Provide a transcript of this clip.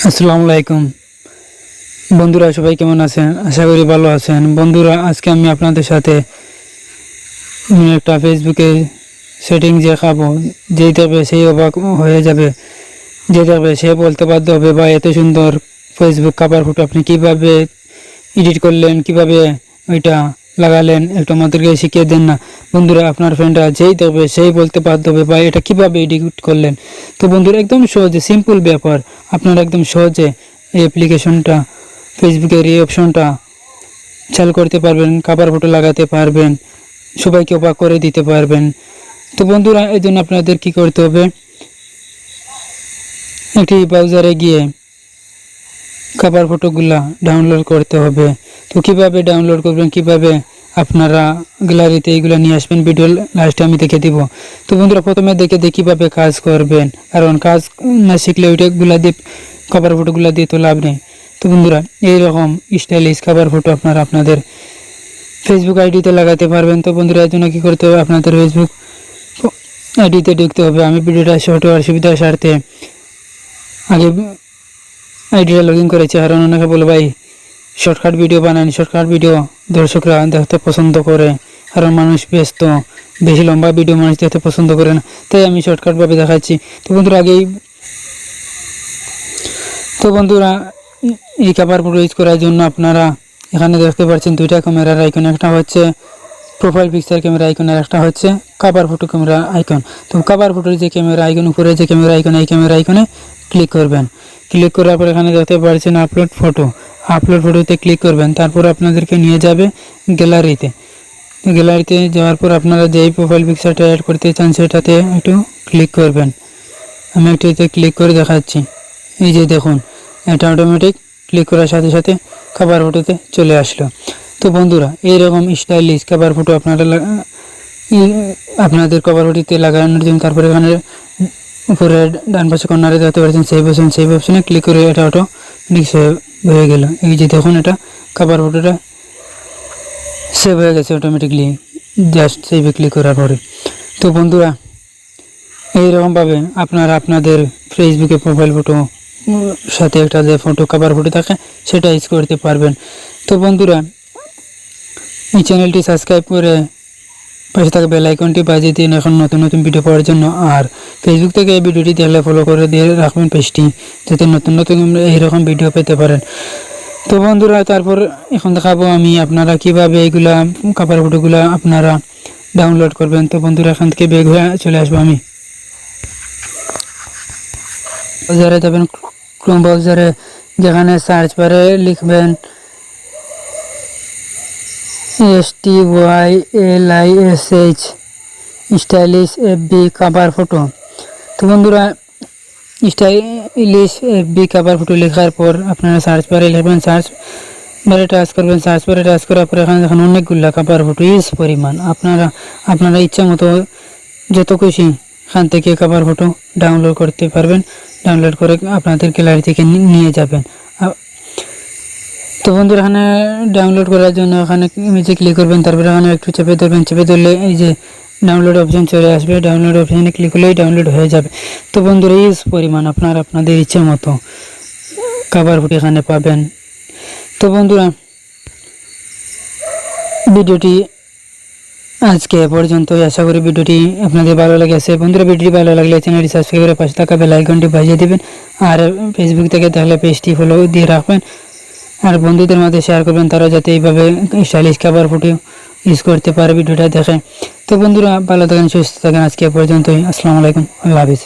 আসসালামু আলাইকুম বন্ধুরা, সবাই কেমন আছেন? আশা করি ভালো আছেন। বন্ধুরা, আজকে আমি আপনাদের সাথে একটা ফেসবুকে সেটিং দেখাবো। যেই দেখবে সেই অবাক হয়ে যাবে, যে দেখবে সে বলতে বাধ্য হবে, বা এত সুন্দর ফেসবুক কভার ফটো আপনি কিভাবে এডিট করলেন, কিভাবে ওইটা লাগালেন, একটু আমাদেরকে শিখিয়ে দেন না। বন্ধুরা, আপনার ফ্রেন্ডরা যেই দেখবে সেই বলতে বাধ্য হবে, বা এটা কিভাবে এডিট করলেন। তো বন্ধুরা, একদম সহজে সিম্পল ব্যাপার, আপনারা একদম সহজে এই অ্যাপ্লিকেশনটা, ফেসবুকের এই অপশনটা চালু করতে পারবেন, কভার ফটো লাগাতে পারবেন, সবাইকে অবাক করে দিতে পারবেন। তো বন্ধুরা, এই জন্য আপনাদের কী করতে হবে, একটি ব্রাউজারে গিয়ে কভার ফটোগুলা ডাউনলোড করতে হবে। তো কিভাবে ডাউনলোড করবেন, কিভাবে আপনারা গ্যালারিতে এইগুলো নিয়ে আসবেন, ভিডিও লাস্টে আমি দেখে দিব। তো বন্ধুরা, প্রথমে দেখে কীভাবে কাজ করবেন, কারণ কাজ না শিখলে ওইটাগুলা দিয়ে, কভার ফটোগুলো দিয়ে তো লাভ নেই। তো বন্ধুরা, এইরকম স্টাইলিশ কভার ফটো আপনারা আপনাদের ফেসবুক আইডিতে লাগাতে পারবেন। তো বন্ধুরা, এর জন্য কী করতে হবে, আপনাদের ফেসবুক আইডিতে ঢুকতে হবে। আমি ভিডিওটা শর্ট হওয়ার সুবিধার স্বার্থে আগে আইডিটা লগ ইন করেছি, কারণ অনেকে বলে ভাই শর্টকাট ভিডিও বানান। শর্টকাট ভিডিও দর্শকরা দেখতে পছন্দ করে, কারণ মানুষ ব্যস্ত, বেশি লম্বা ভিডিও মানুষ দেখতে পছন্দ করে না, তাই আমি শর্টকাটভাবে দেখাচ্ছি। তো বন্ধুরা, এই কভার ফটো ইউজ করার জন্য আপনারা এখানে দেখতে পাচ্ছেন দুইটা ক্যামেরার আইকন, একটা হচ্ছে প্রোফাইল পিকচার ক্যামেরা আইকন, আর একটা হচ্ছে কভার ফটো ক্যামেরা আইকন। তো কভার ফটোর যে ক্যামেরা আইকন, উপরে যে ক্যামেরা আইকন, এই ক্যামেরা আইকনে ক্লিক করবেন। ক্লিক করার পর এখানে দেখতে পাচ্ছেন আপলোড ফটোতে ক্লিক করবেন। তারপর আপনাদেরকে নিয়ে যাবে গ্যালারিতে যাওয়ার পর আপনারা যেই প্রোফাইল পিকচারটা অ্যাড করতে চান সেটাতে একটু ক্লিক করবেন। আমি একটুতে ক্লিক করে দেখাচ্ছি। এই যে দেখুন, এটা অটোমেটিক ক্লিক করার সাথে সাথে কভার ফটোতে চলে আসলো। তো বন্ধুরা, এইরকম স্টাইলিশ কভার ফটো আপনাদের কভার ফটোতে লাগানোর জন্য, তারপরে এখানে উপরে ডান পাশে কর্নারে দেখতে পাচ্ছেন সেভ অপশনে ক্লিক করে এটা অটোমেটিক সেভ হয়ে গেল। এই যে দেখুন, এটা কভার ফটোটা সেভ হয়ে গেছে অটোমেটিকলি, জাস্ট সেভে ক্লিক করার পরে। তো বন্ধুরা, এইরকমভাবে আপনারা আপনাদের ফেসবুকে প্রোফাইল ফটো সাথে একটা যে ফটো কভার ফটো থাকে সেটা ইউজ করতে পারবেন। তো বন্ধুরা, এই চ্যানেলটি সাবস্ক্রাইব করে পাশে থাকা বেল আইকনটি বাজিয়ে দিন এখন নতুন নতুন ভিডিও পাওয়ার জন্য। আর ফেসবুক থেকে এই ভিডিওটি দেখলে ফলো করে দিয়ে রাখবেন পেজটি, যাতে নতুন নতুন এইরকম ভিডিও পেতে পারেন। তো বন্ধুরা, তারপর এখন দেখাবো আমি আপনারা কিভাবে এইগুলা কভার ফটোগুলা আপনারা ডাউনলোড করবেন। তো বন্ধুরা, এখান থেকে বের হয়ে চলে আসবো আমি। ব্রাউজারে যাবেন, ক্রোম ব্রাউজারে, যেখানে সার্চ বারে লিখবেন STYLISH stylish FB cover photo. তো বন্ধুরা, স্টাইলিশ FB কভার ফটো লেখার পর আপনারা সার্চ বারে লিখবেন, সার্চ বারে টাচ করবেন। সার্চ বারে টাচ করার পর এখানে দেখেন অনেকগুলো কভার ফটো ইউজ পরিমাণ, আপনারা ইচ্ছা মতো যত খুশি এখান থেকে কভার ফটো ডাউনলোড করতে পারবেন। ডাউনলোড করে আপনাদের গ্যালারি থেকে নিয়ে যাবেন। তো বন্ধুরা, এখানে ডাউনলোড করার জন্য এখানে নিচে ক্লিক করবেন, তারপরে এখানে একটু চেপে ধরবেন। চেপে ধরলে এই যে ডাউনলোড অপশন চলে আসবে। ডাউনলোড অপশানে ক্লিক করলেই ডাউনলোড হয়ে যাবে। তো বন্ধুরা, ইউজ পরিমাণ আপনারা আপনাদের ইচ্ছে মতো কভার ফটো এখানে পাবেন। তো বন্ধুরা, ভিডিওটি আজকে পর্যন্তই। আশা করি ভিডিওটি আপনাদের ভালো লেগেছে। বন্ধুরা, ভিডিওটি ভালো লাগলে চ্যানেলটি সাবস্ক্রাইব করে পাশে থাকা বেল আইকনটি বাজিয়ে দেবেন। আর ফেসবুক থেকে তাহলে পেজটি ফলো দিয়ে রাখবেন, আর বন্ধুদের মধ্যে শেয়ার করবেন, তারা যাতে এইভাবে স্টাইলিশ কভার ফটো ইউজ করতে পারে ভিডিওটা দেখে। তো বন্ধুরা, ভালো থাকেন, সুস্থ থাকেন। আজকে পর্যন্তই। আসসালামু আলাইকুম, আল্লাহ হাফিজ।